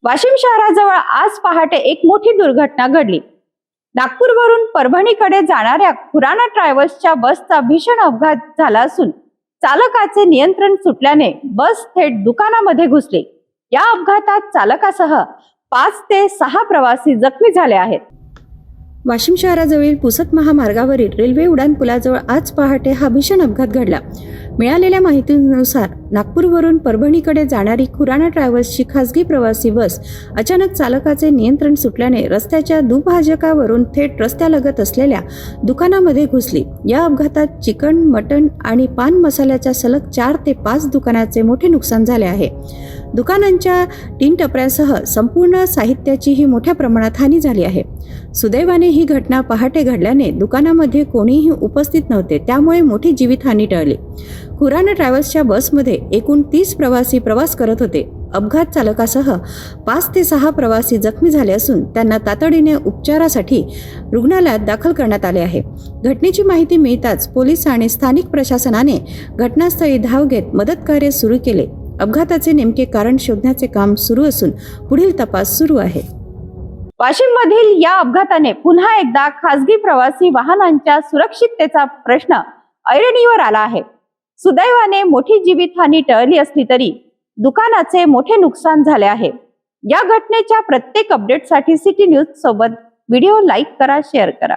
वाशिम शहराजवळ आज पहाटे एक मोठी दुर्घटना घडली। नागपूरवरून परभणीकडे जाणाऱ्या खुराना ट्रॅव्हल्सच्या बसचा भीषण अपघात झाला असून चालकाचे नियंत्रण सुटल्याने बस थेट दुकानामध्ये घुसली। या अपघातात चालकासह 5 ते 6 प्रवासी जखमी झाले आहेत। वाशिम शहराजवळील पुसद महामार्गावरील रेल्वे उड्डाण पुलाजवळ आज पहाटे हा भीषण अपघात घडला। मिळालेल्या माहितीनुसार नागपूरवरून परभणीकडे जाणारी खुराना ट्रॅव्हल्सची खासगी प्रवासी बस अचानक चालकाचे नियंत्रण सुटल्याने रस्त्याच्या दुभाजकावरून थेट रस्त्यालगत असलेल्या दुकानामध्ये घुसली। या अपघातात चिकन, मटण आणि पान मसाल्याच्या सलग 4 ते 5 दुकानाचे मोठे नुकसान झाले आहे। दुकानांच्या 3 टपऱ्यांसह संपूर्ण साहित्याचीही मोठ्या प्रमाणात हानी झाली आहे। सुदैवाने ही घटना पहाटे घडल्याने दुकानामध्ये कोणीही उपस्थित नव्हते, त्यामुळे मोठी जीवितहानी टळली। खुराना ट्रॅव्हल्सच्या बसमध्ये एकूण 30 प्रवासी प्रवास करत होते। अपघात चालकासह 5 ते 6 प्रवासी जखमी झाले असून त्यांना तातडीने उपचारासाठी रुग्णालयात दाखल करण्यात आले आहे। घटनेची माहिती मिळताच पोलीस आणि स्थानिक प्रशासनाने घटनास्थळी धाव घेत मदतकार्य सुरू केले। अपघाताचे नेमके कारण शोधण्याचे काम सुरू असून पुढील तपास सुरू आहे। वाशिम मधील या अपघाताने पुन्हा एकदा खासगी प्रवासी वाहनांच्या सुरक्षिततेचा प्रश्न ऐरणीवर आला आहे। सुदैवाने मोठी जीवितहानी टळली असली तरी दुकानाचे मोठे नुकसान झाले आहे। या घटनेच्या प्रत्येक अपडेटसाठी सिटी न्यूज सोबत व्हिडिओ लाईक करा, शेअर करा।